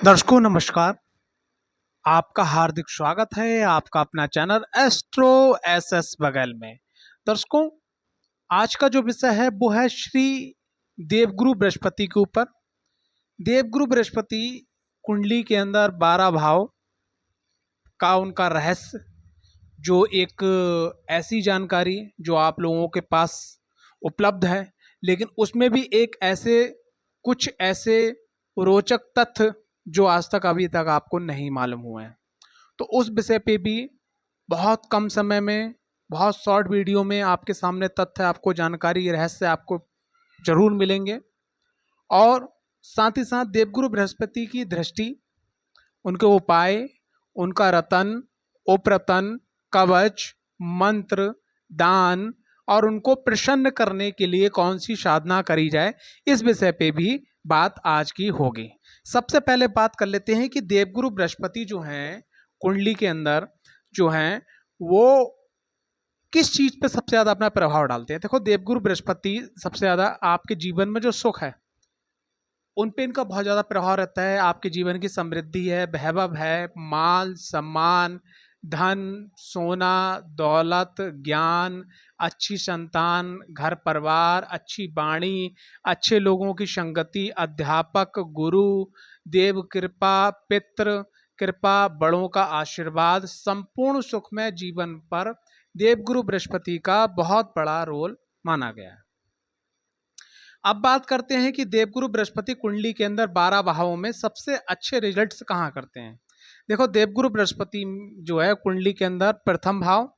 दर्शकों नमस्कार। आपका हार्दिक स्वागत है आपका अपना चैनल एस्ट्रो एसएस बगल में। दर्शकों, आज का जो विषय है वो है श्री देवगुरु बृहस्पति के ऊपर। देवगुरु बृहस्पति कुंडली के अंदर 12 भाव का उनका रहस्य, जो एक ऐसी जानकारी जो आप लोगों के पास उपलब्ध है, लेकिन उसमें भी एक ऐसे कुछ ऐसे रोचक तथ्य जो आज तक अभी तक आपको नहीं मालूम हुए हैं। तो उस विषय पे भी बहुत कम समय में, बहुत शॉर्ट वीडियो में आपके सामने तथ्य, आपको जानकारी, रहस्य आपको जरूर मिलेंगे। और साथ ही साथ देवगुरु बृहस्पति की दृष्टि, उनके उपाय, उनका रतन, उपरतन, कवच, मंत्र, दान और उनको प्रसन्न करने के लिए कौन सी साधना करी जाए, इस विषय पे भी बात आज की होगी। सबसे पहले बात कर लेते हैं कि देवगुरु बृहस्पति जो हैं कुंडली के अंदर जो हैं वो किस चीज पे सबसे ज्यादा अपना प्रभाव डालते हैं। देखो, देवगुरु बृहस्पति सबसे ज्यादा आपके जीवन में जो सुख है उन पे इनका बहुत ज्यादा प्रभाव रहता है। आपके जीवन की समृद्धि है, वैभव है, माल सम्मान, धन, सोना, दौलत, ज्ञान, अच्छी संतान, घर परिवार, अच्छी वाणी, अच्छे लोगों की संगति, अध्यापक, गुरु, देव कृपा, पितृ कृपा, बड़ों का आशीर्वाद, संपूर्ण सुखमय जीवन पर देवगुरु बृहस्पति का बहुत बड़ा रोल माना गया है। अब बात करते हैं कि देवगुरु बृहस्पति कुंडली के अंदर 12 भावों में सबसे अच्छे रिजल्ट्स कहाँ करते हैं। देखो, देवगुरु बृहस्पति जो है कुंडली के अंदर प्रथम भाव,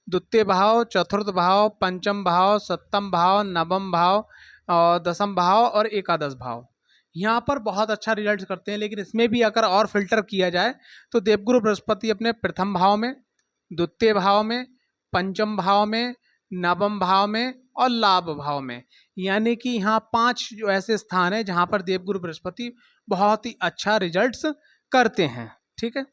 द्वितीय भाव, चतुर्थ भाव, पंचम भाव, सप्तम भाव, नवम भाव और दसम भाव और एकादश भाव, यहाँ पर बहुत अच्छा रिजल्ट करते हैं। लेकिन इसमें भी अगर और फिल्टर किया जाए तो देवगुरु बृहस्पति अपने प्रथम भाव में, द्वितीय भाव में, पंचम भाव में, नवम भाव में और लाभ भाव में, यानी कि यहाँ 5 जो ऐसे स्थान है जहाँ पर देवगुरु बृहस्पति बहुत ही अच्छा रिजल्ट्स करते हैं। ठीक है,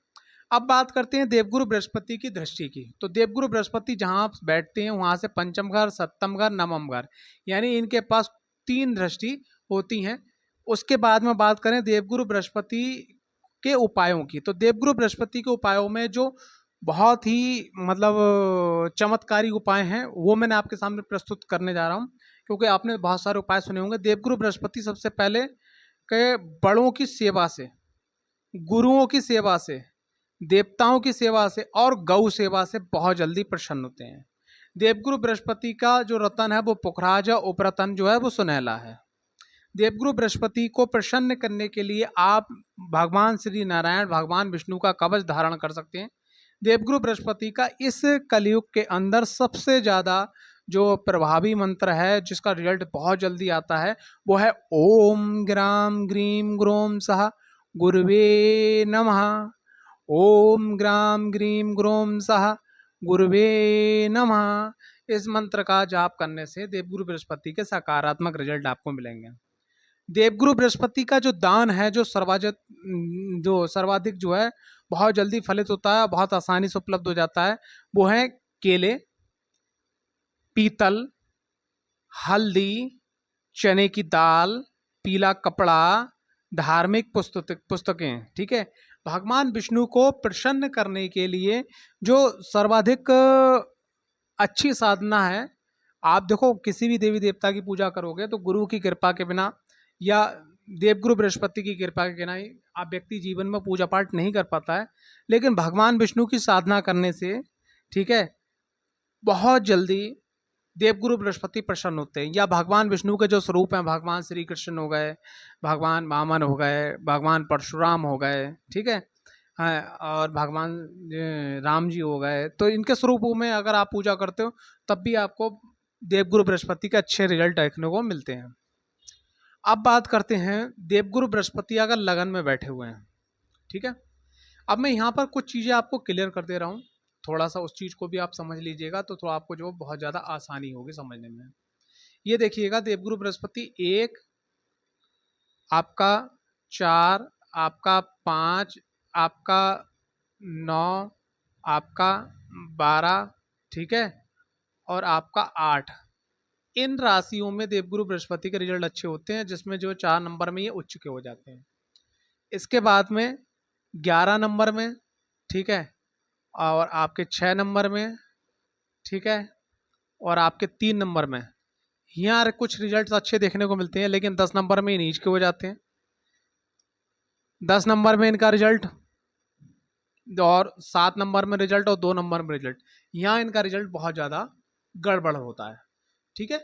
अब बात करते हैं देवगुरु बृहस्पति की दृष्टि की। तो देवगुरु बृहस्पति जहाँ बैठते हैं वहाँ से पंचम घर, सप्तम घर, नवम घर, यानी इनके पास 3 दृष्टि होती हैं। उसके बाद में बात करें देवगुरु बृहस्पति के उपायों की, तो देवगुरु बृहस्पति के उपायों में जो बहुत ही चमत्कारी उपाय हैं वो मैंने आपके सामने प्रस्तुत करने जा रहा हूँ, क्योंकि आपने बहुत सारे उपाय सुने होंगे। देवगुरु बृहस्पति सबसे पहले के बड़ों की सेवा से, गुरुओं की सेवा से, देवताओं की सेवा से और गौ सेवा से बहुत जल्दी प्रसन्न होते हैं। देवगुरु बृहस्पति का जो रतन है वो पुखराज है, उपरतन जो है वो सुनहला है। देवगुरु बृहस्पति को प्रसन्न करने के लिए आप भगवान श्री नारायण, भगवान विष्णु का कवच धारण कर सकते हैं। देवगुरु बृहस्पति का इस कलयुग के अंदर सबसे ज़्यादा जो प्रभावी मंत्र है, जिसका रिजल्ट बहुत जल्दी आता है, वो है ओम ग्राम ग्रीम ग्रोम सह गुरुवे नमः। ओम ग्राम ग्रीम ग्रोम सह गुरुवे नमः। इस मंत्र का जाप करने से देवगुरु बृहस्पति के सकारात्मक रिजल्ट आपको मिलेंगे। देवगुरु बृहस्पति का जो दान है, जो सर्वाधिक जो है बहुत जल्दी फलित होता है, बहुत आसानी से उपलब्ध हो जाता है, वो है केले, पीतल, हल्दी, चने की दाल, पीला कपड़ा, धार्मिक पुस्तकें। ठीक है, भगवान विष्णु को प्रसन्न करने के लिए जो सर्वाधिक अच्छी साधना है। आप देखो, किसी भी देवी देवता की पूजा करोगे तो गुरु की कृपा के बिना या देवगुरु बृहस्पति की कृपा के बिना आप व्यक्ति जीवन में पूजा पाठ नहीं कर पाता है। लेकिन भगवान विष्णु की साधना करने से, ठीक है, बहुत जल्दी देवगुरु बृहस्पति प्रसन्न होते हैं। या भगवान विष्णु के जो स्वरूप हैं, भगवान श्री कृष्ण हो गए, भगवान वामन हो गए, भगवान परशुराम हो गए, ठीक है, हाँ, और भगवान राम जी हो गए, तो इनके स्वरूपों में अगर आप पूजा करते हो तब भी आपको देवगुरु बृहस्पति के अच्छे रिजल्ट देखने को मिलते हैं। अब बात करते हैं देवगुरु बृहस्पति अगर लगन में बैठे हुए हैं। ठीक है, अब मैं यहाँ पर कुछ चीज़ें आपको क्लियर कर दे रहा हूँ, थोड़ा सा उस चीज़ को भी आप समझ लीजिएगा तो थोड़ा आपको जो बहुत ज़्यादा आसानी होगी समझने में। ये देखिएगा, देवगुरु बृहस्पति 1, आपका 4, आपका 5, आपका 9, आपका 12, ठीक है, और आपका 8, इन राशियों में देवगुरु बृहस्पति के रिजल्ट अच्छे होते हैं, जिसमें जो 4 नंबर में ये उच्च के हो जाते हैं। इसके बाद में 11 नंबर में, ठीक है, और आपके 6 नंबर में, ठीक है, और आपके 3 नंबर में। यहाँ कुछ रिजल्ट्स अच्छे देखने को मिलते हैं, लेकिन 10 नंबर में नीच के हो जाते हैं। 10 नंबर में इनका रिजल्ट, और 7 नंबर में रिजल्ट, और 2 नंबर में रिजल्ट, यहाँ इनका रिजल्ट बहुत ज़्यादा गड़बड़ होता है। ठीक है,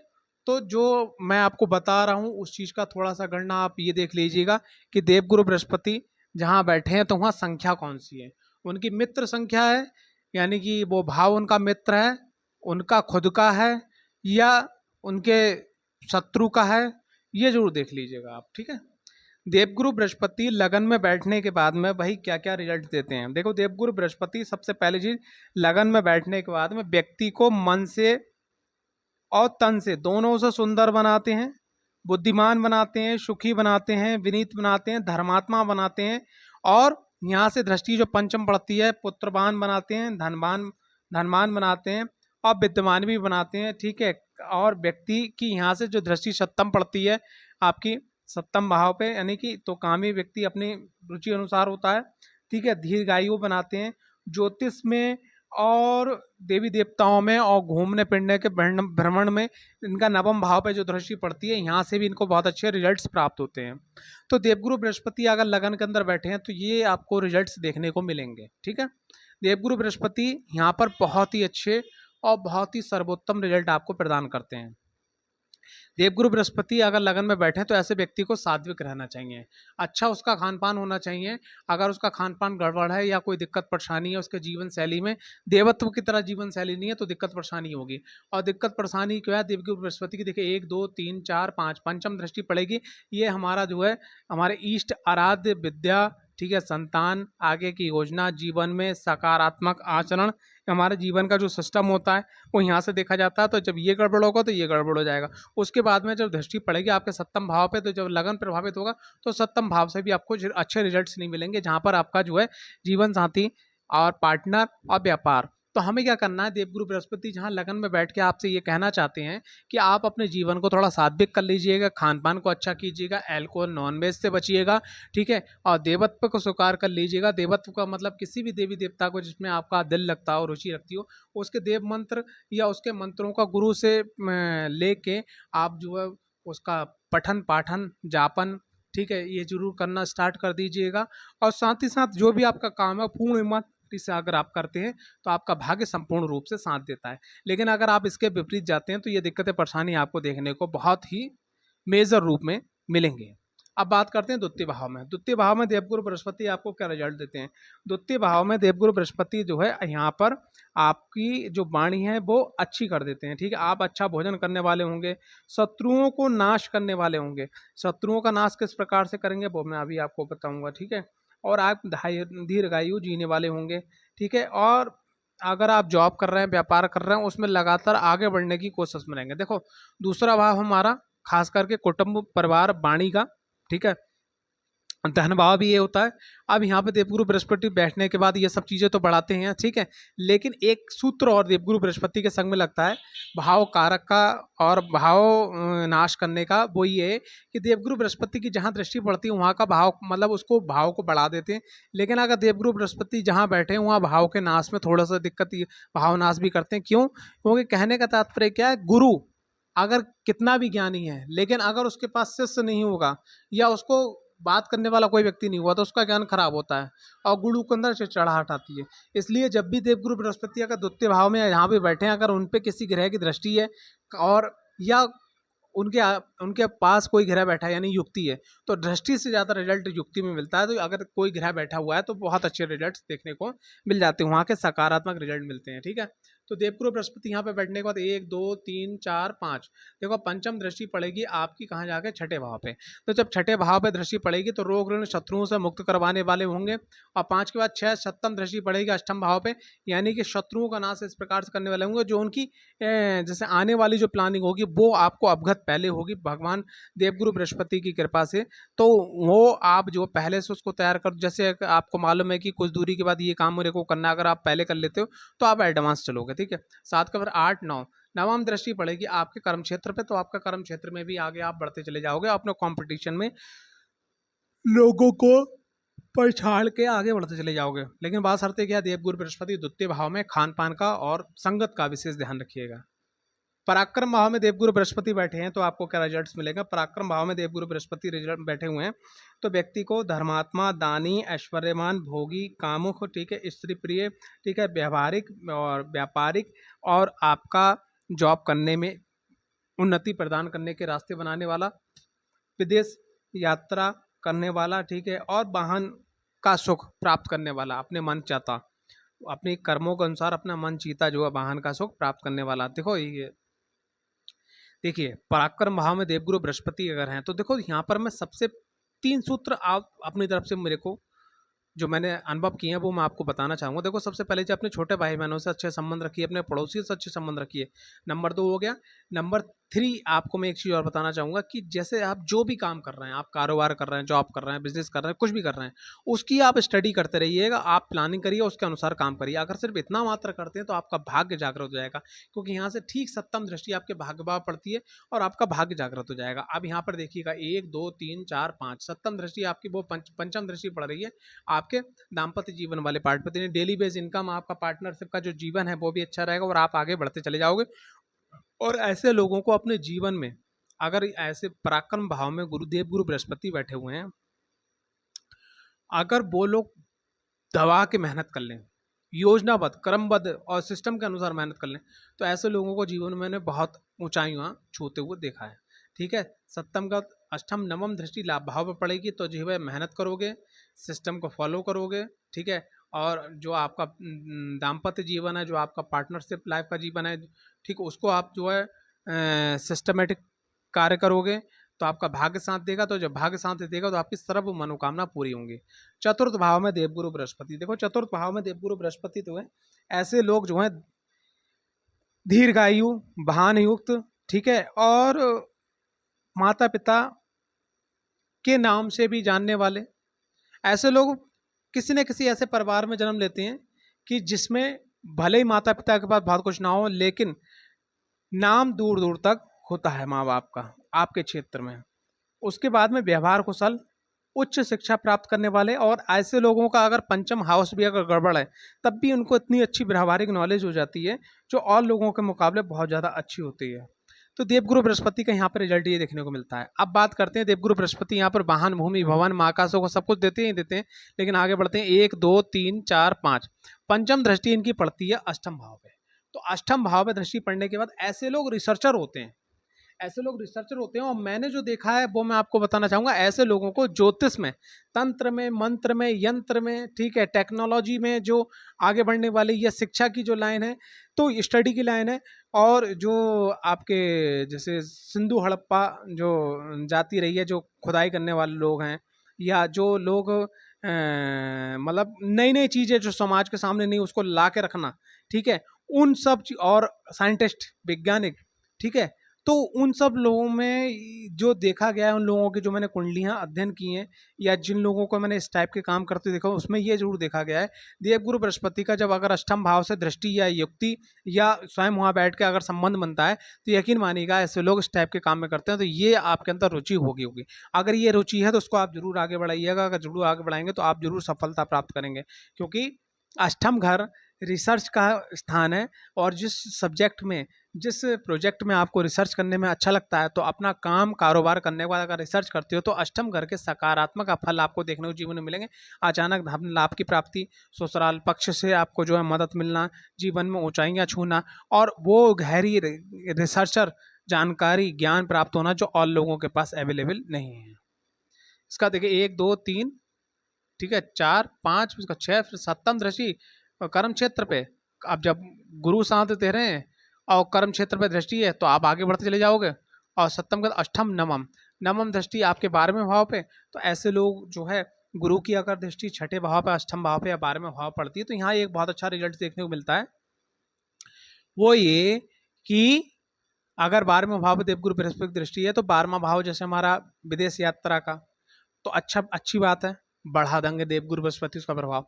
तो जो मैं आपको बता रहा हूँ उस चीज़ का थोड़ा सा गणना आप ये देख लीजिएगा कि देवगुरु बृहस्पति जहाँ बैठे हैं तो वहाँ संख्या कौन सी है। उनकी मित्र संख्या है, यानी कि वो भाव उनका मित्र है, उनका खुद का है, या उनके शत्रु का है, ये जरूर देख लीजिएगा आप। ठीक है, देवगुरु बृहस्पति लगन में बैठने के बाद में भाई क्या क्या रिजल्ट देते हैं। देखो, देवगुरु बृहस्पति सबसे पहली चीज, लगन में बैठने के बाद में व्यक्ति को मन से और तन से दोनों से सुंदर बनाते हैं, बुद्धिमान बनाते हैं, सुखी बनाते हैं, विनीत बनाते हैं, धर्मात्मा बनाते हैं, और यहाँ से दृष्टि जो पंचम पड़ती है, पुत्रवान बनाते हैं, धनवान बनाते हैं, और विद्यमान भी बनाते हैं। ठीक है, और व्यक्ति की यहाँ से जो दृष्टि सप्तम पड़ती है आपकी सप्तम भाव पे, यानी कि तो कामी व्यक्ति अपनी रुचि अनुसार होता है। ठीक है, दीर्घायु बनाते हैं, ज्योतिष में और देवी देवताओं में और घूमने फिरने के भ्रमण में इनका नवम भाव पे जो दृष्टि पड़ती है, यहाँ से भी इनको बहुत अच्छे रिजल्ट्स प्राप्त होते हैं। तो देवगुरु बृहस्पति अगर लगन के अंदर बैठे हैं तो ये आपको रिजल्ट्स देखने को मिलेंगे। ठीक है, देवगुरु बृहस्पति यहाँ पर बहुत ही अच्छे और बहुत ही सर्वोत्तम रिजल्ट आपको प्रदान करते हैं। देवगुरु बृहस्पति अगर लगन में बैठे तो ऐसे व्यक्ति को सात्विक रहना चाहिए, अच्छा उसका खान पान होना चाहिए। अगर उसका खान पान गड़बड़ है या कोई दिक्कत परेशानी है उसके जीवन शैली में, देवत्व की तरह जीवन शैली नहीं है, तो दिक्कत परेशानी होगी। और दिक्कत परेशानी क्या है, देवगुरु बृहस्पति की देखिए 1 2 3 4 5 पंचम दृष्टि पड़ेगी। ये हमारा जो है हमारे इष्ट आराध्य विद्या, ठीक है, संतान, आगे की योजना, जीवन में सकारात्मक आचरण, हमारे जीवन का जो सिस्टम होता है वो यहाँ से देखा जाता है। तो जब ये गड़बड़ होगा तो ये गड़बड़ हो जाएगा। उसके बाद में जब दृष्टि पड़ेगी आपके सप्तम भाव पे, तो जब लगन प्रभावित होगा तो सप्तम भाव से भी आपको अच्छे रिजल्ट्स नहीं मिलेंगे, जहाँ पर आपका जो है जीवन साथी और पार्टनर और व्यापार। तो हमें क्या करना है, देवगुरु बृहस्पति जहाँ लगन में बैठ के आपसे ये कहना चाहते हैं कि आप अपने जीवन को थोड़ा सात्विक कर लीजिएगा, खान पान को अच्छा कीजिएगा, अल्कोहल नॉनवेज से बचिएगा। ठीक है, और देवत्व को स्वीकार कर लीजिएगा। देवत्व का मतलब किसी भी देवी देवता को जिसमें आपका दिल लगता हो, रुचि रखती हो, उसके देव मंत्र या उसके मंत्रों का गुरु से लेके आप जो है उसका पठन पाठन जापन, ठीक है, ये जरूर करना स्टार्ट कर दीजिएगा। और साथ ही साथ जो भी आपका काम है पूर्ण ईमानदारी से अगर आप करते हैं तो आपका भाग्य संपूर्ण रूप से साथ देता है। लेकिन अगर आप इसके विपरीत जाते हैं तो ये दिक्कतें परेशानी आपको देखने को बहुत ही मेजर रूप में मिलेंगे। अब बात करते हैं द्वितीय भाव में। द्वितीय भाव में देवगुरु बृहस्पति आपको क्या रिजल्ट देते हैं। द्वितीय भाव में देवगुरु बृहस्पति जो है यहाँ पर आपकी जो वाणी है वो अच्छी कर देते हैं। ठीक है, आप अच्छा भोजन करने वाले होंगे, शत्रुओं को नाश करने वाले होंगे। शत्रुओं का नाश किस प्रकार से करेंगे वो मैं अभी आपको बताऊंगा। ठीक है, और आप दीर्घायु जीने वाले होंगे। ठीक है, और अगर आप जॉब कर रहे हैं, व्यापार कर रहे हैं, उसमें लगातार आगे बढ़ने की कोशिश में रहेंगे। देखो, दूसरा भाव हमारा खास करके कुटुंब परिवार वाणी का, ठीक है, धन भाव भी ये होता है। अब यहाँ पे देवगुरु बृहस्पति बैठने के बाद ये सब चीज़ें तो बढ़ाते हैं, ठीक है, लेकिन एक सूत्र और देवगुरु बृहस्पति के संग में लगता है भाव कारक का और भाव नाश करने का। वो ये है कि देवगुरु बृहस्पति की जहाँ दृष्टि पड़ती है वहाँ का भाव, मतलब उसको भाव को बढ़ा देते हैं। लेकिन अगर देवगुरु बृहस्पति जहाँ बैठे हैं वहाँ भाव के नाश में थोड़ा सा दिक्कत, भाव नाश भी करते हैं। क्यों? क्योंकि कहने का तात्पर्य क्या है, गुरु अगर कितना भी ज्ञानी है लेकिन अगर उसके पास शिष्य नहीं होगा या उसको बात करने वाला कोई व्यक्ति नहीं हुआ तो उसका ज्ञान खराब होता है और गुरु के अंदर से चढ़ाहट आती है। इसलिए जब भी देवगुरु बृहस्पति अगर द्वितीय भाव में यहाँ पे बैठे हैं, अगर उन पे किसी ग्रह की दृष्टि है और या उनके उनके पास कोई ग्रह बैठा है यानी युक्ति है, तो दृष्टि से ज़्यादा रिजल्ट युक्ति में मिलता है। तो अगर कोई ग्रह बैठा हुआ है तो बहुत अच्छे रिजल्ट देखने को मिल जाते हैं, वहाँ के सकारात्मक रिजल्ट मिलते हैं। ठीक है, तो देवगुरु बृहस्पति यहाँ पे बैठने के बाद 1 2 3 4 5 देखो पंचम दृष्टि पड़ेगी आपकी कहाँ जाके, छठे भाव पे। तो जब छठे भाव पे दृष्टि पड़ेगी तो रोग ऋण शत्रुओं से मुक्त करवाने वाले होंगे। और 5 के बाद 6 सप्तम दृष्टि पड़ेगी अष्टम भाव पे, यानी कि शत्रुओं का नाश इस प्रकार से करने वाले होंगे जो उनकी जैसे आने वाली जो प्लानिंग होगी वो आपको अवगत पहले होगी भगवान देवगुरु बृहस्पति की कृपा से। तो वो आप जो पहले से उसको तैयार कर, जैसे आपको मालूम है कि कुछ दूरी के बाद ये काम मेरे को करना, अगर आप पहले कर लेते हो तो आप एडवांस चलोगे। ठीक है, 7 के बाद 8 9 नवम दृष्टि पड़ेगी आपके कर्म क्षेत्र पे, तो आपका कर्म क्षेत्र में भी आगे आप बढ़ते चले जाओगे, अपने कंपटीशन में लोगों को पर छाड़ के आगे बढ़ते चले जाओगे। लेकिन बात शर्त है क्या, देवगुरु बृहस्पति द्वितीय भाव में खान पान का और संगत का विशेष ध्यान रखिएगा। पराक्रम भाव में देवगुरु बृहस्पति बैठे हैं तो आपको क्या रिजल्ट्स मिलेगा। पराक्रम भाव में देवगुरु बृहस्पति रिजल्ट बैठे हुए हैं तो व्यक्ति को धर्मात्मा, दानी, ऐश्वर्यमान, भोगी, कामुक, ठीक है, स्त्री प्रिय, ठीक है, व्यवहारिक और व्यापारिक, और आपका जॉब करने में उन्नति प्रदान करने के रास्ते बनाने वाला, विदेश यात्रा करने वाला, ठीक है, और वाहन का सुख प्राप्त करने वाला, अपने मन चाहता, अपने कर्मों के अनुसार अपना मन चीता जो है वाहन का सुख प्राप्त करने वाला। देखो ये देखिए पराक्रम भाव में देवगुरु बृहस्पति अगर हैं तो देखो यहाँ पर मैं सबसे 3 सूत्र आप अपनी तरफ से मेरे को जो मैंने अनुभव किए हैं वो मैं आपको बताना चाहूँगा। देखो सबसे पहले जो अपने छोटे भाई बहनों से अच्छे संबंध रखिए, अपने पड़ोसियों से अच्छे संबंध रखिए, नंबर 2 हो गया। नंबर 3 आपको मैं एक चीज़ और बताना चाहूँगा कि जैसे आप जो भी काम कर रहे हैं, आप कारोबार कर रहे हैं, जॉब कर रहे हैं, बिजनेस कर रहे हैं, कुछ भी कर रहे हैं, उसकी आप स्टडी करते रहिएगा, आप प्लानिंग करिए, उसके अनुसार काम करिए। अगर सिर्फ इतना मात्र करते हैं तो आपका भाग्य जागृत हो जाएगा, क्योंकि यहाँ से ठीक सप्तम दृष्टि आपके भाग्य भाव पड़ती है और आपका भाग्य जागृत हो जाएगा। अब यहाँ पर देखिएगा 1 2 3 4 5 सप्तम दृष्टि आपकी वो पंचम दृष्टि पड़ रही है आपके दाम्पत्य जीवन वाले पार्ट पर। डेली बेस इनकम, आपका पार्टनरशिप का जो जीवन है वो भी अच्छा रहेगा और आप आगे बढ़ते चले जाओगे। और ऐसे लोगों को अपने जीवन में, अगर ऐसे पराक्रम भाव में गुरुदेव गुरु बृहस्पति बैठे हुए हैं, अगर वो लोग दबा के मेहनत कर लें, योजनाबद्ध, क्रमबद्ध और सिस्टम के अनुसार मेहनत कर लें, तो ऐसे लोगों को जीवन में मैंने बहुत ऊंचाइयां छूते हुए देखा है। ठीक है, सप्तम का अष्टम नवम दृष्टि लाभ भाव पर पड़ेगी तो जो है मेहनत करोगे, सिस्टम को फॉलो करोगे, ठीक है, और जो आपका दाम्पत्य जीवन है, जो आपका पार्टनरशिप लाइफ का जीवन है, ठीक, उसको आप जो है सिस्टमेटिक कार्य करोगे तो आपका भाग्य साथ देगा। तो जब भाग्य साथ देगा तो आपकी सर्व मनोकामना पूरी होंगी। चतुर्थ भाव में देवगुरु बृहस्पति, देखो चतुर्थ भाव में देवगुरु बृहस्पति तो है ऐसे लोग जो हैं दीर्घायु, वाहन युक्त, ठीक है, और माता पिता के नाम से भी जानने वाले। ऐसे लोग किसी न किसी ऐसे परिवार में जन्म लेते हैं कि जिसमें भले ही माता पिता के पास बहुत कुछ ना हो, लेकिन नाम दूर दूर तक होता है माँ बाप का आपके क्षेत्र में। उसके बाद में व्यवहार कुशल, उच्च शिक्षा प्राप्त करने वाले, और ऐसे लोगों का अगर पंचम हाउस भी अगर गड़बड़ है तब भी उनको इतनी अच्छी व्यवहारिक नॉलेज हो जाती है जो और लोगों के मुकाबले बहुत ज़्यादा अच्छी होती है। तो देवगुरु बृहस्पति का यहाँ पर रिजल्ट ये देखने को मिलता है। अब बात करते हैं देवगुरु बृहस्पति यहाँ पर वाहन, भूमि, भवन, महाकाशों को सब कुछ देते ही देते हैं, लेकिन आगे बढ़ते हैं 1 2 3 4 5 पंचम दृष्टि इनकी पड़ती है अष्टम भाव पे। तो अष्टम भाव में दृष्टि पड़ने के बाद ऐसे लोग रिसर्चर होते हैं, ऐसे लोग रिसर्चर होते हैं। और मैंने जो देखा है वो मैं आपको बताना चाहूँगा, ऐसे लोगों को ज्योतिष में, तंत्र में, मंत्र में, यंत्र में, ठीक है, टेक्नोलॉजी में जो आगे बढ़ने वाली या शिक्षा की जो लाइन है, तो स्टडी की लाइन है, और जो आपके जैसे सिंधु हड़प्पा जो जाती रही है, जो खुदाई करने वाले लोग हैं, या जो लोग मतलब नई नई चीज़ें जो समाज के सामने नहीं उसको ला के रखना, ठीक है, उन सब और साइंटिस्ट, वैज्ञानिक, ठीक है, तो उन सब लोगों में जो देखा गया है, उन लोगों की जो मैंने कुंडलियां अध्ययन की हैं या जिन लोगों को मैंने इस टाइप के काम करते देखा, उसमें ये जरूर देखा गया है देवगुरु बृहस्पति का जब अगर अष्टम भाव से दृष्टि या युक्ति या स्वयं वहाँ बैठ के अगर संबंध बनता है तो यकीन मानिएगा ऐसे लोग इस टाइप के काम में करते हैं, तो ये आपके अंदर रुचि होगी। अगर ये रुचि है तो उसको आप जरूर आगे बढ़ाइएगा। अगर जरूर आगे बढ़ाएंगे तो आप जरूर सफलता प्राप्त करेंगे, क्योंकि अष्टम घर रिसर्च का स्थान है, और जिस सब्जेक्ट में, जिस प्रोजेक्ट में आपको रिसर्च करने में अच्छा लगता है, तो अपना काम कारोबार करने के बाद अगर रिसर्च करते हो तो अष्टम घर के सकारात्मक फल आपको देखने को जीवन में मिलेंगे। अचानक धन लाभ की प्राप्ति, ससुराल पक्ष से आपको जो है मदद मिलना, जीवन में ऊंचाइयां छूना, और वो गहरी रिसर्चर जानकारी, ज्ञान प्राप्त होना जो और लोगों के पास अवेलेबल नहीं है। इसका देखिए 1 2 3, ठीक है, 4 5, इसका 6, फिर सप्तम दृष्टि कर्म क्षेत्र पे। अब जब गुरु साथ दे रहे हैं और कर्म क्षेत्र पे दृष्टि है तो आप आगे बढ़ते चले जाओगे। और सप्तम का अष्टम नवम, नवम दृष्टि आपके 12वें भाव पे। तो ऐसे लोग जो है गुरु की अगर दृष्टि छठे भाव पे, अष्टम भाव पे या 12वें भाव पड़ती है तो यहाँ एक बहुत अच्छा रिजल्ट देखने को मिलता है, वो ये कि अगर 12वें भाव पे देवगुरु बृहस्पति दृष्टि है तो 12वां भाव जैसे हमारा विदेश यात्रा का, तो अच्छी बात है, बढ़ा देंगे देवगुरु बृहस्पति उसका प्रभाव।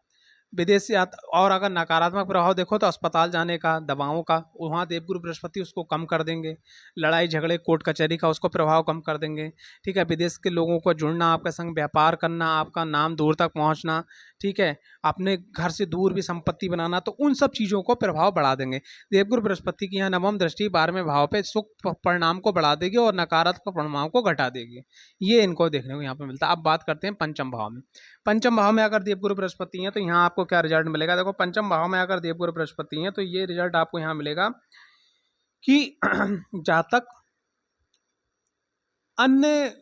विदेशी और अगर नकारात्मक प्रभाव देखो तो अस्पताल जाने का, दवाओं का, वहाँ देवगुरु बृहस्पति उसको कम कर देंगे। लड़ाई झगड़े कोर्ट कचहरी का उसको प्रभाव कम कर देंगे। ठीक है, विदेश के लोगों को जुड़ना, आपके संग व्यापार करना, आपका नाम दूर तक पहुँचना, ठीक है, अपने घर से दूर भी संपत्ति बनाना, तो उन सब चीज़ों को प्रभाव बढ़ा देंगे। देवगुरु बृहस्पति की यहाँ नवम दृष्टि 12वें भाव पे सुख परिणाम को बढ़ा देगी और नकारात्मक परिणामों को घटा देगी। ये इनको देखने को यहाँ पे मिलता है। अब बात करते हैं पंचम भाव में। पंचम भाव में अगर देवगुरु बृहस्पति हैं तो यहाँ आपको क्या रिजल्ट मिलेगा? देखो, पंचम भाव में अगर देवगुरु बृहस्पति हैं तो ये रिजल्ट आपको यहाँ मिलेगा कि जातक अन्य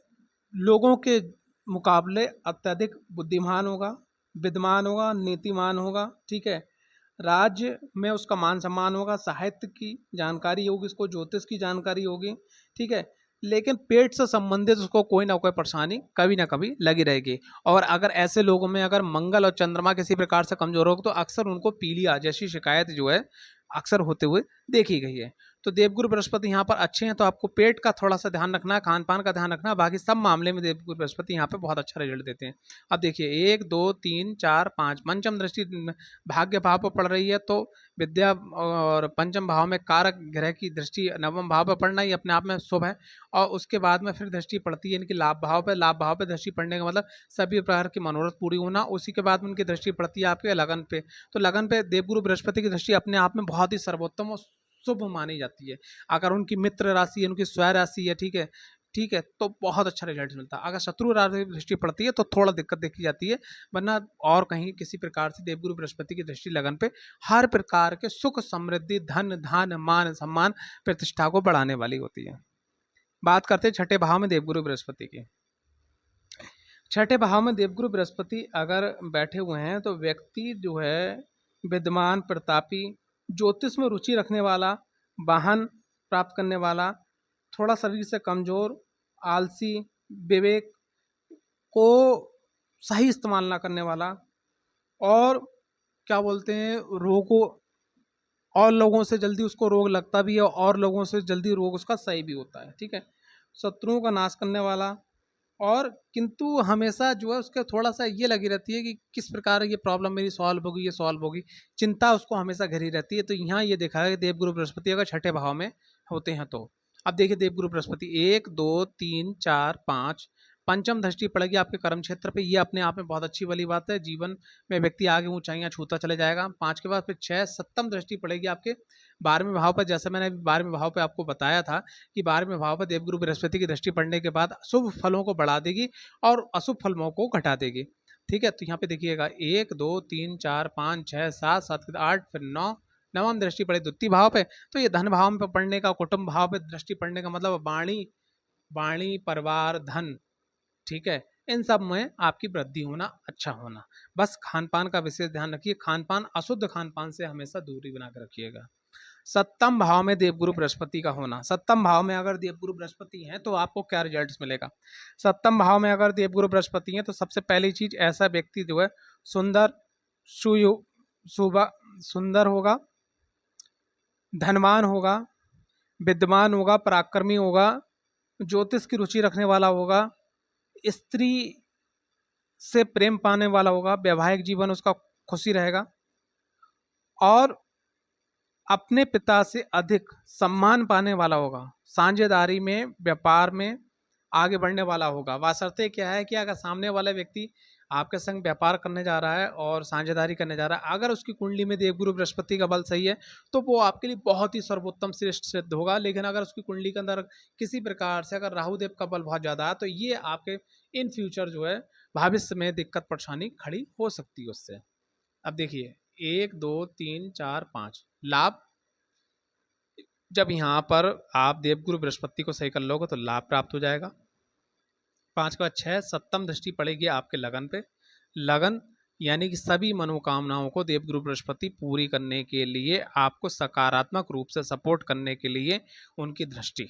लोगों के मुकाबले अत्यधिक बुद्धिमान होगा, विद्वान होगा, नीतिमान होगा। ठीक है, राज्य में उसका मान सम्मान होगा, साहित्य की जानकारी होगी, उसको ज्योतिष की जानकारी होगी। ठीक है, लेकिन पेट से संबंधित उसको कोई ना कोई परेशानी कभी ना कभी लगी रहेगी। और अगर ऐसे लोगों में अगर मंगल और चंद्रमा किसी प्रकार से कमजोर हो तो अक्सर उनको पीलिया जैसी शिकायत जो है अक्सर होते हुए देखी गई है। तो देवगुरु बृहस्पति यहाँ पर अच्छे हैं, तो आपको पेट का थोड़ा सा ध्यान रखना है, खान पान का ध्यान रखना है, बाकी सब मामले में देवगुरु बृहस्पति यहाँ पे बहुत अच्छा रिजल्ट देते हैं। अब देखिए 1 2 3 4 5 पंचम दृष्टि भाग्य भाव पर पड़ रही है, तो विद्या और पंचम भाव में कारक ग्रह की दृष्टि नवम भाव पर पड़ना ही अपने आप में शुभ है। और उसके बाद में फिर दृष्टि पड़ती है इनकी लाभ भाव पर। लाभ भाव पर दृष्टि पड़ने का मतलब सभी प्रकार की मनोरथ पूरी होना। उसी के बाद में उनकी दृष्टि पड़ती है आपके लगन पे। तो लगन पे देवगुरु बृहस्पति की दृष्टि अपने आप में बहुत ही सर्वोत्तम और शुभ मानी जाती है। अगर उनकी मित्र राशि है, उनकी स्वय राशि है, ठीक है, ठीक है, तो बहुत अच्छा रिजल्ट मिलता है। अगर शत्रु राशि की दृष्टि पड़ती है तो थोड़ा दिक्कत देखी जाती है, वरना और कहीं किसी प्रकार से देवगुरु बृहस्पति की दृष्टि लगन पे हर प्रकार के सुख समृद्धि धन धान मान सम्मान प्रतिष्ठा को बढ़ाने वाली होती है। बात करते हैं छठे भाव में देवगुरु बृहस्पति की। छठे भाव में देवगुरु बृहस्पति अगर बैठे हुए हैं तो व्यक्ति जो है विद्वान, प्रतापी, ज्योतिष में रुचि रखने वाला, वाहन प्राप्त करने वाला, थोड़ा शरीर से कमजोर, आलसी, विवेक को सही इस्तेमाल ना करने वाला, और क्या बोलते हैं रोगों और लोगों से जल्दी उसको रोग लगता भी है और लोगों से जल्दी रोग उसका सही भी होता है। ठीक है, शत्रुओं का नाश करने वाला, और किंतु हमेशा जो है उसके थोड़ा सा ये लगी रहती है कि किस प्रकार ये प्रॉब्लम मेरी सॉल्व होगी, ये सॉल्व होगी, चिंता उसको हमेशा घिरी रहती है। तो यहाँ ये देखा है कि देवगुरु बृहस्पति अगर छठे भाव में होते हैं तो अब देखिए देवगुरु बृहस्पति 1 2 3 4 5 पंचम दृष्टि पड़ेगी आपके कर्म क्षेत्र पे। ये अपने आप में बहुत अच्छी वाली बात है। जीवन में व्यक्ति आगे ऊंचाइयां छूता चले जाएगा। 5 के बाद फिर 6 सप्तम दृष्टि पड़ेगी आपके 12वें भाव पर। जैसे मैंने 12वें भाव पे आपको बताया था कि 12वें भाव पर देवगुरु बृहस्पति की दृष्टि पड़ने के बाद शुभ फलों को बढ़ा देगी और अशुभ फलों को घटा देगी। ठीक है, तो यहाँ पे देखिएगा 1 2 3 4 5 6 7 7 8 फिर 9 नवम दृष्टि पड़े द्वितीय भाव पे। तो ये धन भाव में पढ़ने का, कुटुंब भाव पे दृष्टि पड़ने का मतलब वाणी परिवार धन, ठीक है, इन सब में आपकी वृद्धि होना, अच्छा होना। बस खान पान का विशेष ध्यान रखिए, खान पान अशुद्ध खान पान से हमेशा दूरी बना कर रखिएगा। सप्तम भाव में देवगुरु बृहस्पति का होना। सप्तम भाव में अगर देवगुरु बृहस्पति हैं तो आपको क्या रिजल्ट्स मिलेगा? सप्तम भाव में अगर देवगुरु बृहस्पति हैं तो सबसे पहली चीज, ऐसा व्यक्ति जो है सुंदर सुंदर होगा, धनवान होगा, विद्वान होगा, पराक्रमी होगा, ज्योतिष की रुचि रखने वाला होगा, स्त्री से प्रेम पाने वाला होगा, वैवाहिक जीवन उसका खुशी रहेगा, और अपने पिता से अधिक सम्मान पाने वाला होगा, साझेदारी में व्यापार में आगे बढ़ने वाला होगा। वास्तव क्या है कि अगर सामने वाला व्यक्ति आपके संग व्यापार करने जा रहा है और साझेदारी करने जा रहा है, अगर उसकी कुंडली में देवगुरु बृहस्पति का बल सही है तो वो आपके लिए बहुत ही सर्वोत्तम श्रेष्ठ सिद्ध होगा। लेकिन अगर उसकी कुंडली के अंदर किसी प्रकार से अगर राहु देव का बल बहुत ज़्यादा है तो ये आपके इन फ्यूचर जो है भविष्य में दिक्कत परेशानी खड़ी हो सकती है उससे। अब देखिए 1 2 3 4 5 लाभ, जब यहाँ पर आप देवगुरु बृहस्पति को सही कर लोगे तो लाभ प्राप्त हो जाएगा। 5 के बाद 6 सप्तम दृष्टि पड़ेगी आपके लगन पे। लगन यानी कि सभी मनोकामनाओं को देवगुरु बृहस्पति पूरी करने के लिए, आपको सकारात्मक रूप से सपोर्ट करने के लिए उनकी दृष्टि।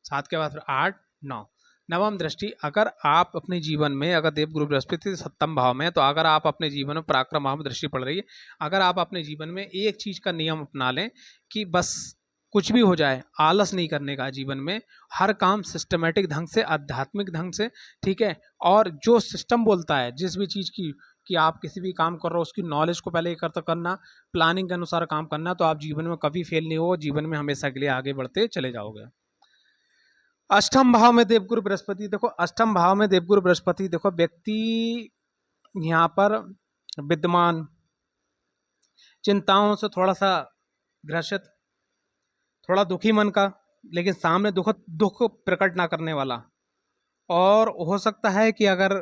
7 के बाद फिर 8 9 नवम दृष्टि। अगर आप अपने जीवन में, अगर देवगुरु बृहस्पति सप्तम भाव में, तो अगर आप अपने जीवन में पराक्रम भाव में दृष्टि पड़ रही है, अगर आप अपने जीवन में एक चीज का नियम अपना लें कि बस कुछ भी हो जाए आलस नहीं करने का, जीवन में हर काम सिस्टमेटिक ढंग से, आध्यात्मिक ढंग से, ठीक है, और जो सिस्टम बोलता है जिस भी चीज़ की कि आप किसी भी काम कर रहे हो उसकी नॉलेज को पहले इकट्ठा करना, प्लानिंग के अनुसार काम करना, तो आप जीवन में कभी फेल नहीं हो, जीवन में हमेशा के लिए आगे बढ़ते चले जाओगे। अष्टम भाव में देवगुरु बृहस्पति, देखो अष्टम भाव में देवगुरु बृहस्पति, देखो व्यक्ति यहाँ पर विद्यमान, चिंताओं से थोड़ा सा ग्रसित, थोड़ा दुखी मन का, लेकिन सामने दुख प्रकट ना करने वाला। और हो सकता है कि अगर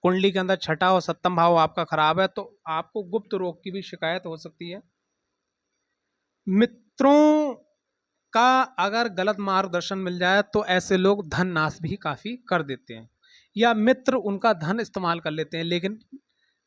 कुंडली के अंदर छठा और सप्तम भाव आपका खराब है तो आपको गुप्त रोग की भी शिकायत हो सकती है। मित्रों का अगर गलत मार्गदर्शन मिल जाए तो ऐसे लोग धन नाश भी काफी कर देते हैं, या मित्र उनका धन इस्तेमाल कर लेते हैं। लेकिन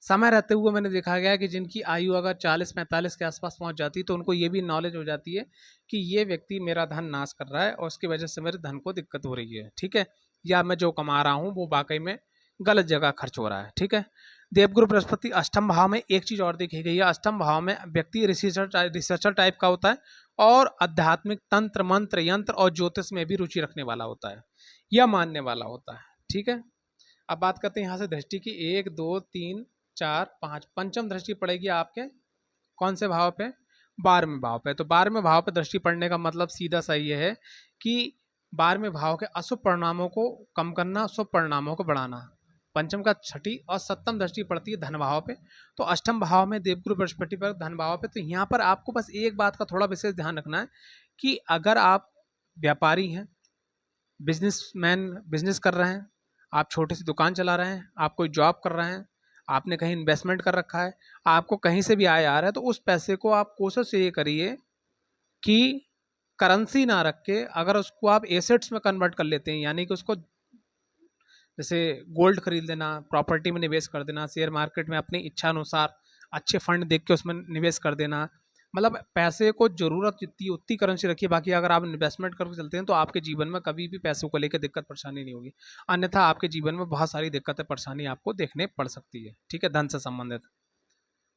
समय रहते हुए मैंने देखा गया कि जिनकी आयु अगर 40-45 के आसपास पहुंच जाती है तो उनको ये भी नॉलेज हो जाती है कि ये व्यक्ति मेरा धन नाश कर रहा है और उसकी वजह से मेरे धन को दिक्कत हो रही है, ठीक है, या मैं जो कमा रहा हूँ वो वाकई में गलत जगह खर्च हो रहा है, ठीक है। देवगुरु बृहस्पति अष्टम भाव में एक चीज और देखी गई है, अष्टम भाव में व्यक्ति रिसर्चर टाइप का होता है और आध्यात्मिक तंत्र मंत्र यंत्र और ज्योतिष में भी रुचि रखने वाला होता है या मानने वाला होता है, ठीक है। अब बात करते हैं यहाँ से दृष्टि की, 1 2 3 4 5, पंचम दृष्टि पड़ेगी आपके कौन से भाव पे, 12वें भाव पे। तो 12वें भाव पे दृष्टि पड़ने का मतलब सीधा सा ये है कि 12वें भाव के अशुभ परिणामों को कम करना, शुभ परिणामों को बढ़ाना। पंचम का छठी और सप्तम दृष्टि पड़ती है धन भाव पे, तो अष्टम भाव में देवगुरु बृहस्पति पर धन भाव पे। तो यहाँ पर आपको बस एक बात का थोड़ा विशेष ध्यान रखना है कि अगर आप व्यापारी हैं, बिजनेसमैन, बिजनेस कर रहे हैं, आप छोटी सी दुकान चला रहे हैं, आप कोई जॉब कर रहे हैं, आपने कहीं इन्वेस्टमेंट कर रखा है, आपको कहीं से भी आय आ रहा है, तो उस पैसे को आप कोशिश ये करिए कि करेंसी ना रख के अगर उसको आप एसेट्स में कन्वर्ट कर लेते हैं, यानी कि उसको जैसे गोल्ड खरीद लेना, प्रॉपर्टी में निवेश कर देना, शेयर मार्केट में अपनी इच्छा अनुसार अच्छे फंड देख के उसमें निवेश कर देना, मतलब पैसे को जरूरत जितनी उतनी करेंसी रखिए। बाकी अगर आप इन्वेस्टमेंट करके चलते हैं तो आपके जीवन में कभी भी पैसों को लेकर दिक्कत परेशानी नहीं होगी, अन्यथा आपके जीवन में बहुत सारी दिक्कतें परेशानी आपको देखने पड़ सकती है, ठीक है, धन से संबंधित।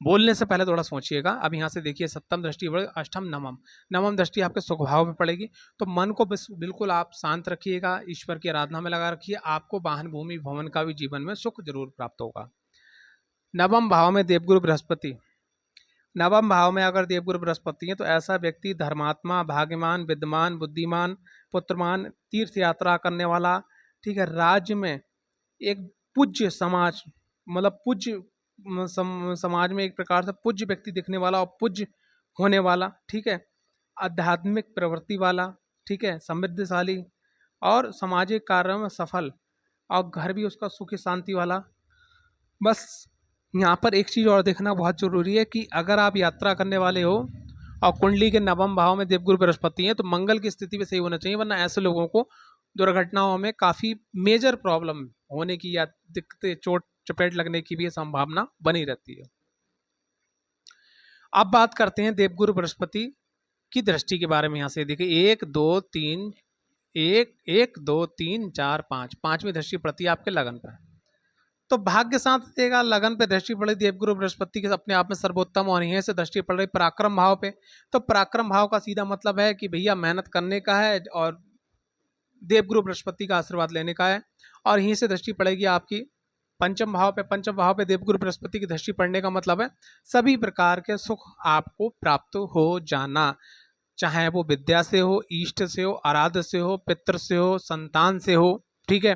बोलने से पहले थोड़ा सोचिएगा। अब यहाँ से देखिए सप्तम दृष्टि, अष्टम नवम, नवम दृष्टि आपके सुख भाव में पड़ेगी, तो मन को बिल्कुल आप शांत रखिएगा, ईश्वर की आराधना में लगा रखिए, आपको वाहन भूमि भवन का भी जीवन में सुख जरूर प्राप्त होगा। नवम भाव में देवगुरु बृहस्पति, नवम भाव में अगर देवगुरु बृहस्पति है तो ऐसा व्यक्ति धर्मात्मा, भाग्यमान, विद्यमान, बुद्धिमान, पुत्रमान, तीर्थ यात्रा करने वाला, ठीक है, राज्य में एक पूज्य समाज, मतलब पूज्य समाज में एक प्रकार से पूज्य व्यक्ति दिखने वाला और पूज्य होने वाला, ठीक है, आध्यात्मिक प्रवृत्ति वाला, ठीक है, समृद्धशाली और सामाजिक कार्यों में सफल, और घर भी उसका सुखी शांति वाला। बस यहाँ पर एक चीज़ और देखना बहुत जरूरी है कि अगर आप यात्रा करने वाले हो और कुंडली के नवम भाव में देवगुरु बृहस्पति हैं तो मंगल की स्थिति भी सही होना चाहिए, वरना ऐसे लोगों को दुर्घटनाओं में काफ़ी मेजर प्रॉब्लम होने की या दिक्कतें, चोट चपेट लगने की भी संभावना बनी रहती है। अब बात करते हैं देवगुरु बृहस्पति की दृष्टि के बारे में। यहाँ से देखिए 1 2 3, 1 2 3 4 5, पांचवी दृष्टि पड़ती है आपके लगन पर, तो भाग्य साथ देगा। लगन पे दृष्टि पड़ रही देवगुरु बृहस्पति के अपने आप में सर्वोत्तम, और यहीं से दृष्टि पड़ रही पराक्रम भाव पे, तो पराक्रम भाव का सीधा मतलब है कि भैया मेहनत करने का है और देवगुरु बृहस्पति का आशीर्वाद लेने का है। और यहीं से दृष्टि पड़ेगी आपकी पंचम भाव पे, पंचम भाव पे देवगुरु बृहस्पति की दृष्टि पड़ने का मतलब है सभी प्रकार के सुख आपको प्राप्त हो जाना, चाहे वो विद्या से हो, इष्ट से हो, आराध्य से हो, पितृ से हो, संतान से हो, ठीक है,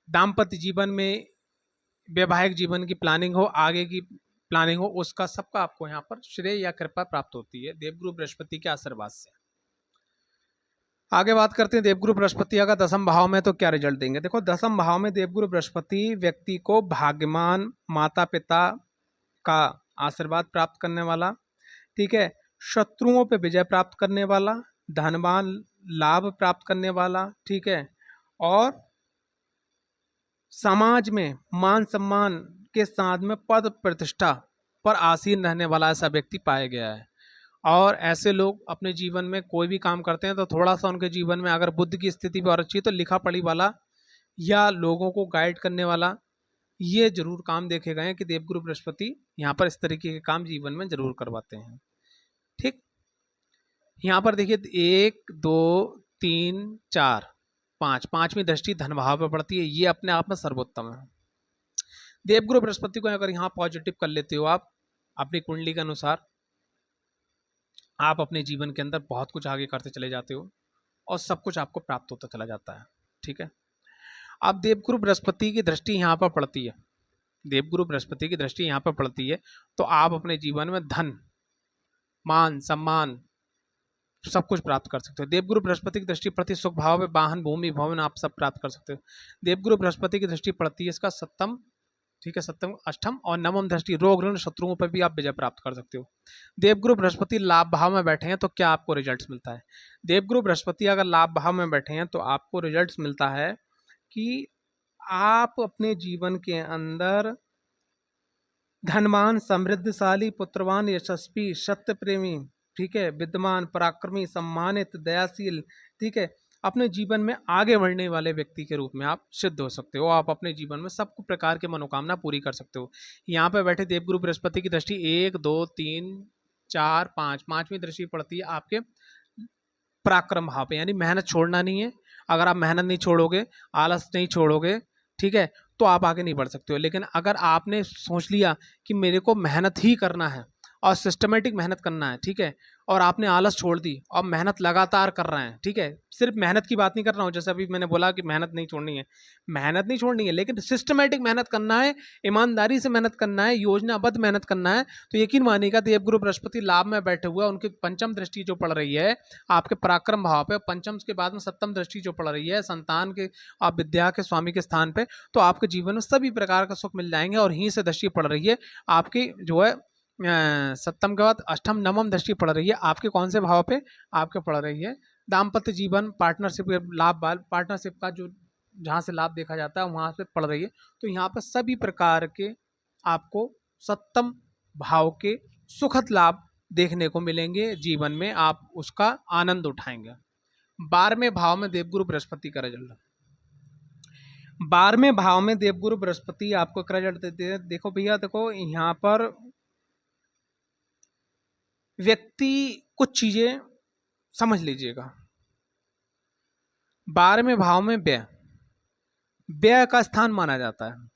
दाम्पत्य जीवन में, वैवाहिक जीवन की प्लानिंग हो, आगे की प्लानिंग हो, उसका सबका आपको यहाँ पर श्रेय या कृपा प्राप्त होती है देवगुरु बृहस्पति के आशीर्वाद से। आगे बात करते हैं देवगुरु बृहस्पति अगर दसम भाव में तो क्या रिजल्ट देंगे। देखो दसम भाव में देवगुरु बृहस्पति व्यक्ति को भाग्यमान, माता पिता का आशीर्वाद प्राप्त करने वाला, ठीक है, शत्रुओं पे विजय प्राप्त करने वाला, धनवान, लाभ प्राप्त करने वाला, ठीक है, और समाज में मान सम्मान के साथ में पद प्रतिष्ठा पर आसीन रहने वाला ऐसा व्यक्ति पाया गया है। और ऐसे लोग अपने जीवन में कोई भी काम करते हैं तो थोड़ा सा उनके जीवन में अगर बुद्ध की स्थिति भी और अच्छी है तो लिखा पढ़ी वाला या लोगों को गाइड करने वाला, ये जरूर काम देखे गए हैं कि देवगुरु बृहस्पति यहाँ पर इस तरीके के काम जीवन में जरूर करवाते हैं। ठीक, यहाँ पर देखिए 1 2 3 4 5, पांचवी दृष्टि धन भाव पर पड़ती है, ये अपने आप में सर्वोत्तम है। देवगुरु बृहस्पति को अगर यहाँ पॉजिटिव कर लेते हो आप अपनी कुंडली के अनुसार, आप अपने जीवन के अंदर बहुत कुछ आगे करते चले जाते हो और सब कुछ आपको प्राप्त होता चला जाता है। ठीक है, अब देवगुरु बृहस्पति की दृष्टि यहाँ पर पड़ती है, देवगुरु बृहस्पति की दृष्टि यहाँ पर पड़ती है, तो आप अपने जीवन में धन, मान, सम्मान सब कुछ प्राप्त कर सकते हो। देवगुरु बृहस्पति की दृष्टि पड़ती सुख भाव में, वाहन, भूमि, भवन आप सब प्राप्त कर सकते हो। देवगुरु बृहस्पति की दृष्टि पड़ती है इसका सप्तम, ठीक है, सप्तम, अष्टम और नवम दृष्टि, रोग ऋण शत्रुओं पर भी आप विजय प्राप्त कर सकते हो। देवगुरु बृहस्पति लाभ भाव में बैठे हैं तो क्या आपको रिजल्ट्स मिलता है? देवगुरु बृहस्पति अगर लाभ भाव में बैठे हैं तो आपको रिजल्ट्स मिलता है कि आप अपने जीवन के अंदर धनवान, समृद्धशाली, पुत्रवान, यशस्वी, सत्य प्रेमी, ठीक है, विद्वान, पराक्रमी, सम्मानित, दयाशील, ठीक है, अपने जीवन में आगे बढ़ने वाले व्यक्ति के रूप में आप सिद्ध हो सकते हो। आप अपने जीवन में सब प्रकार के मनोकामना पूरी कर सकते हो। यहाँ पे बैठे देवगुरु बृहस्पति की दृष्टि 1, 2, 3, 4, 5, पांचवी दृष्टि पड़ती है आपके पराक्रम भाव पे, यानी मेहनत छोड़ना नहीं है। अगर आप मेहनत नहीं छोड़ोगे, आलस नहीं छोड़ोगे, ठीक है, तो आप आगे नहीं बढ़ सकते हो। लेकिन अगर आपने सोच लिया कि मेरे को मेहनत ही करना है और सिस्टमेटिक मेहनत करना है, ठीक है, और आपने आलस छोड़ दी और मेहनत लगातार कर रहे हैं, ठीक है, सिर्फ मेहनत की बात नहीं कर रहा हूँ, जैसे अभी मैंने बोला कि मेहनत नहीं छोड़नी है, मेहनत नहीं छोड़नी है, लेकिन सिस्टमेटिक मेहनत करना है, ईमानदारी से मेहनत करना है, योजनाबद्ध मेहनत करना है, तो यकीन मानिएगा देवगुरु बृहस्पति लाभ में बैठे हुए, उनकी पंचम दृष्टि जो पड़ रही है आपके पराक्रम भाव पे, पंचम के बाद में सप्तम दृष्टि जो पड़ रही है संतान के, आप विद्या के स्वामी के स्थान पे, तो आपके जीवन में सभी प्रकार का सुख मिल जाएंगे। और यहीं से दृष्टि पड़ रही है आपकी जो है सप्तम के बाद अष्टम नवम दृष्टि पड़ रही है आपके कौन से भाव पे? आपके पड़ रही है दाम्पत्य जीवन, पार्टनरशिप लाभ, पार्टनरशिप का जो जहाँ से लाभ देखा जाता है वहाँ से पड़ रही है। तो यहाँ पर सभी प्रकार के आपको सप्तम भाव के सुखद लाभ देखने को मिलेंगे जीवन में, आप उसका आनंद उठाएंगे। 12वें भाव में देवगुरु बृहस्पति का रिजल्ट, 12वें भाव में देवगुरु बृहस्पति आपको रिजल्ट देते हैं। देखो भैया, देखो यहाँ पर व्यक्ति कुछ चीजें समझ लीजिएगा। 12वें भाव में व्यय, व्यय का स्थान माना जाता है।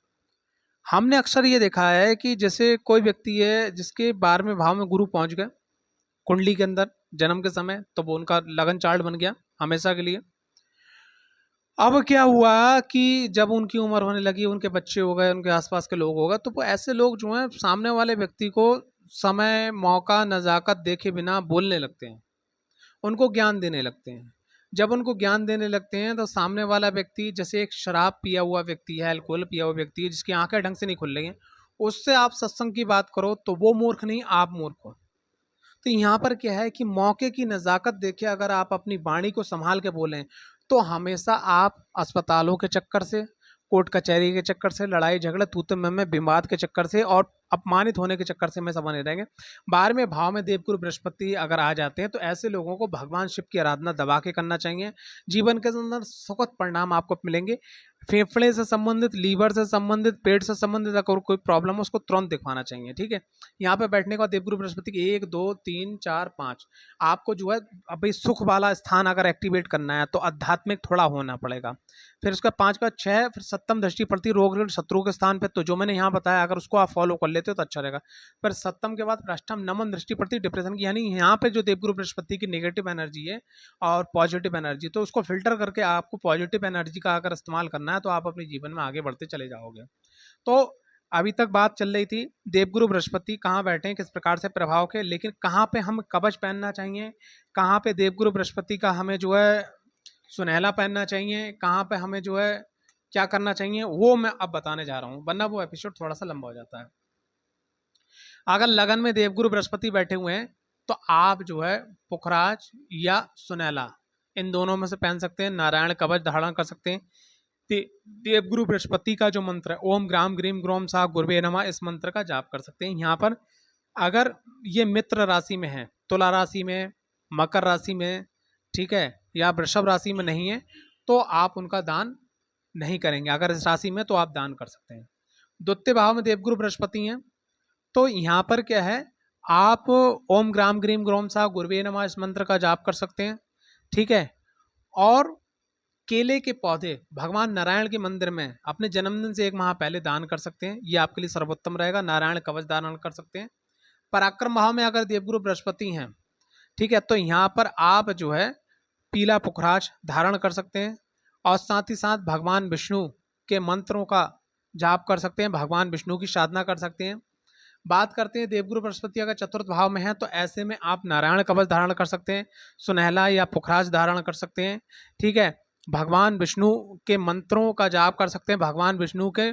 हमने अक्सर ये देखा है कि जैसे कोई व्यक्ति है जिसके 12वें भाव में गुरु पहुंच गए कुंडली के अंदर जन्म के समय, तो वो उनका लगन चार्ट बन गया हमेशा के लिए। अब क्या हुआ कि जब उनकी उम्र होने लगी, उनके बच्चे हो गए, उनके आसपास के लोग हो गए, तो वो ऐसे लोग जो हैं सामने वाले व्यक्ति को समय, मौका, नज़ाकत देखे बिना बोलने लगते हैं, उनको ज्ञान देने लगते हैं। जब उनको ज्ञान देने लगते हैं तो सामने वाला व्यक्ति, जैसे एक शराब पिया हुआ व्यक्ति है, अल्कोहल पिया हुआ व्यक्ति है, जिसकी आंखें ढंग से नहीं खुल रही हैं, उससे आप सत्संग की बात करो तो वो मूर्ख नहीं, आप मूर्ख हो। तो यहाँ पर क्या है कि मौके की नज़ाकत देखे अगर आप अपनी वाणी को संभाल के बोलें, तो हमेशा आप अस्पतालों के चक्कर से, कोर्ट कचहरी के चक्कर से, लड़ाई झगड़े, तूते में विवाद के चक्कर से और अपमानित होने के चक्कर से हमेशा बने रहेंगे। 12वें भाव में देवगुरु बृहस्पति अगर आ जाते हैं तो ऐसे लोगों को भगवान शिव की आराधना दबा के करना चाहिए। जीवन के अंदर सुखद परिणाम आपको मिलेंगे। फेफड़े से संबंधित, लीवर से संबंधित, पेट से संबंधित अगर कोई प्रॉब्लम हो उसको तुरंत दिखवाना चाहिए। ठीक है, यहाँ पे बैठने का देवगुरु बृहस्पति की 1, 2, 3, 4, 5 आपको जो है अभी सुख वाला स्थान अगर एक्टिवेट करना है तो आध्यात्मिक थोड़ा होना पड़ेगा। फिर उसका 5 का 6, फिर सप्तम दृष्टि पड़ती है रोग ऋण शत्रु के स्थान पे, तो जो मैंने यहाँ बताया अगर उसको आप फॉलो कर लेते हो तो अच्छा रहेगा। फिर सप्तम के बाद फिर अष्टम नवम दृष्टि पड़ती है डिप्रेशन की, यानी यहाँ पे जो देवगुरु बृहस्पति की नेगेटिव एनर्जी है और पॉजिटिव एनर्जी, तो उसको फिल्टर करके आपको पॉजिटिव एनर्जी का अगर इस्तेमाल करना है तो आप अपने जीवन में आगे बढ़ते चले जाओगे। तो अभी तक बात चल रही थी देवगुरु बृहस्पति कहाँ बैठे हैं, किस प्रकार से प्रभाव के, लेकिन कहाँ पे हम कवच पहनना चाहिए, कहाँ पे देवगुरु बृहस्पति का हमें जो है सुनहला पहनना चाहिए, कहाँ पे हमें जो है क्या करना चाहिए, वो मैं अब बताने जा रहा हूँ, वरना वो एपिसोड थोड़ा सा लंबा हो जाता है। अगर लगन में देवगुरु बृहस्पति बैठे हुए हैं तो आप जो है पुखराज या सुनैला इन दोनों में से पहन सकते हैं। नारायण कवच धारण कर सकते हैं। देवगुरु बृहस्पति का जो मंत्र है ओम ग्राम ग्रीम ग्रोम सा गुरुवे नमः, इस मंत्र का जाप कर सकते हैं। यहाँ पर अगर ये मित्र राशि में है, तुला राशि में, मकर राशि में, ठीक है, या वृषभ राशि में नहीं है तो आप उनका दान नहीं करेंगे। अगर इस राशि में तो आप दान कर सकते हैं। द्वितीय भाव में देवगुरु बृहस्पति हैं तो यहाँ पर क्या है, आप ओम ग्राम ग्रीम ग्रोम सा गुरुवे नमः इस मंत्र का जाप कर सकते हैं। ठीक है, और केले के पौधे भगवान नारायण के मंदिर में अपने जन्मदिन से 1 माह पहले दान कर सकते हैं, ये आपके लिए सर्वोत्तम रहेगा। नारायण कवच दान कर सकते हैं। पराक्रम भाव में अगर देवगुरु बृहस्पति हैं, ठीक है, तो यहाँ पर आप जो है पीला पुखराज धारण कर सकते हैं और साथ ही साथ भगवान विष्णु के मंत्रों का जाप कर सकते हैं, भगवान विष्णु की साधना कर सकते हैं। बात करते हैं देवगुरु बृहस्पति अगर चतुर्थ भाव में है तो ऐसे में आप नारायण कवच धारण कर सकते हैं, सुनहला या पुखराज धारण कर सकते हैं, ठीक है। भगवान विष्णु के मंत्रों का जाप कर सकते हैं, भगवान विष्णु के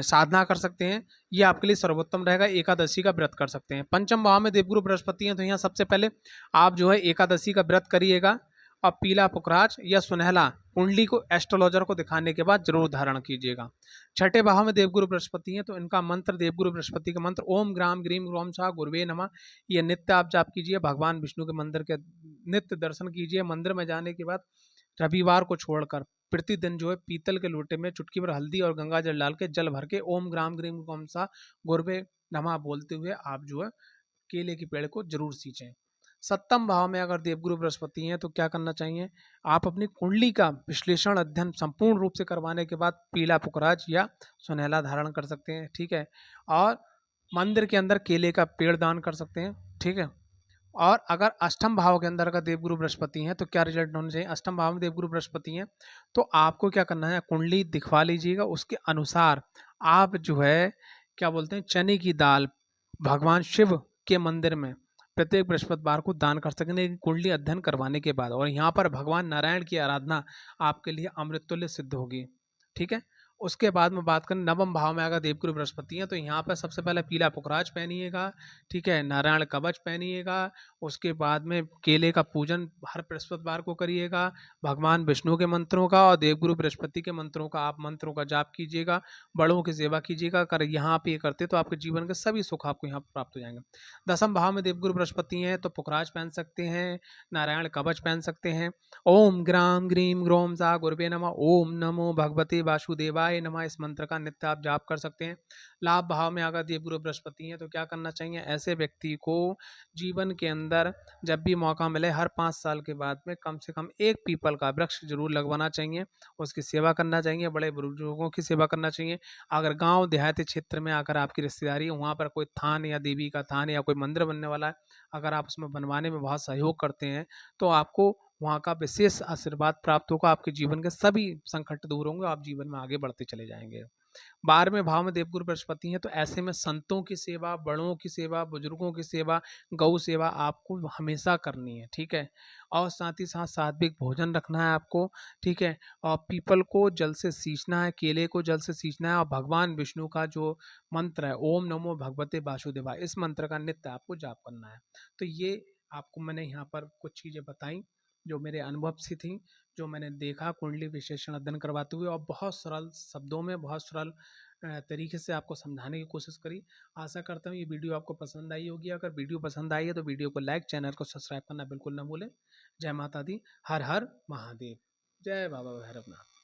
साधना कर सकते हैं, ये आपके लिए सर्वोत्तम रहेगा। एकादशी का व्रत कर सकते हैं। पंचम भाव में देवगुरु बृहस्पति हैं तो यहाँ सबसे पहले आप जो है एकादशी का व्रत करिएगा और पीला पुखराज या सुनहला कुंडली को एस्ट्रोलॉजर को दिखाने के बाद जरूर धारण कीजिएगा। छठे भाव में देवगुरु बृहस्पति हैं तो इनका मंत्र, देवगुरु बृहस्पति का मंत्र ओम ग्राम ग्रीम ग्रोम शाह गुरुवे नमः, ये नित्य आप जाप कीजिए। भगवान विष्णु के मंदिर के नित्य दर्शन कीजिए। मंदिर में जाने के बाद रविवार को छोड़कर प्रतिदिन जो है पीतल के लोटे में चुटकी भर हल्दी और गंगा जल डाल के जल भर के ओम ग्राम ग्रीम ग्रोम शाह गुरुवे नमः बोलते हुए आप जो है केले के पेड़ को जरूर सींचें। सप्तम भाव में अगर देवगुरु बृहस्पति हैं तो क्या करना चाहिए, आप अपनी कुंडली का विश्लेषण अध्ययन संपूर्ण रूप से करवाने के बाद पीला पुखराज या सुनहला धारण कर सकते हैं, ठीक है। और मंदिर के अंदर केले का पेड़ दान कर सकते हैं, ठीक है। और अगर अष्टम भाव के अंदर अगर देवगुरु बृहस्पति हैं तो क्या रिजल्ट होना चाहिए, अष्टम भाव में देवगुरु बृहस्पति हैं तो आपको क्या करना है, कुंडली दिखवा लीजिएगा, उसके अनुसार आप जो है क्या बोलते हैं चने की दाल भगवान शिव के मंदिर में प्रत्येक बृहस्पतिवार को दान कर सकते हैं कुंडली अध्ययन करवाने के बाद। और यहाँ पर भगवान नारायण की आराधना आपके लिए अमृत तुल्य सिद्ध होगी, ठीक है। उसके बाद में बात करें नवम भाव में अगर देवगुरु बृहस्पति हैं तो यहाँ पर सबसे पहले पीला पुखराज पहनिएगा, ठीक है, नारायण कवच पहनिएगा। उसके बाद में केले का पूजन हर बृहस्पतिवार को करिएगा। भगवान विष्णु के मंत्रों का और देवगुरु बृहस्पति के मंत्रों का आप मंत्रों का जाप कीजिएगा, बड़ों की सेवा कीजिएगा। कर यहाँ आप ये करते तो आपके जीवन के सभी सुख आपको यहाँ पर प्राप्त हो जाएंगे। दसम भाव में देवगुरु बृहस्पति हैं तो पुखराज पहन सकते हैं, नारायण कवच पहन सकते हैं। ओम ग्राम ग्रीम ग्रोम सा गुरुवे नमः, ओम नमो भगवते वासुदेवाय नमः, इस मंत्र का नित्य आप जाप कर सकते हैं। लाभ भाव में अगर देवगुरु बृहस्पति हैं तो क्या करना चाहिए, ऐसे व्यक्ति को जीवन के अंदर जब भी मौका मिले हर 5 साल के बाद में कम से कम एक पीपल का वृक्ष जरूर लगवाना चाहिए, उसकी सेवा करना चाहिए, बड़े बुजुर्गों की सेवा करना चाहिए। अगर गांव देहाती क्षेत्र में अगर आपकी रिश्तेदारी है वहाँ पर कोई थान या देवी का थान या कोई मंदिर बनने वाला है, अगर आप उसमें बनवाने में बहुत सहयोग करते हैं तो आपको वहाँ का विशेष आशीर्वाद प्राप्त होगा, आपके जीवन के सभी संकट दूर होंगे, आप जीवन में आगे बढ़ते चले जाएंगे। 12वें भाव में देवगुरु बृहस्पति हैं तो ऐसे में संतों की सेवा, बड़ों की सेवा, बुजुर्गों की सेवा, गौ सेवा आपको हमेशा करनी है, ठीक है। और साथ ही साथ सात्विक भोजन रखना है आपको, ठीक है। और पीपल को जल से सींचना है, केले को जल से सींचना है और भगवान विष्णु का जो मंत्र है ओम नमो भगवते वासुदेवाय, इस मंत्र का नित्य आपको जाप करना है। तो ये आपको मैंने यहाँ पर कुछ चीज़ें बताई जो मेरे अनुभव से थी, जो मैंने देखा कुंडली विश्लेषण अध्ययन करवाते हुए, और बहुत सरल शब्दों में बहुत सरल तरीके से आपको समझाने की कोशिश करी। आशा करता हूँ ये वीडियो आपको पसंद आई होगी। अगर वीडियो पसंद आई है तो वीडियो को लाइक, चैनल को सब्सक्राइब करना बिल्कुल ना भूलें। जय माता दी, हर हर महादेव, जय बाबा भैरवनाथ।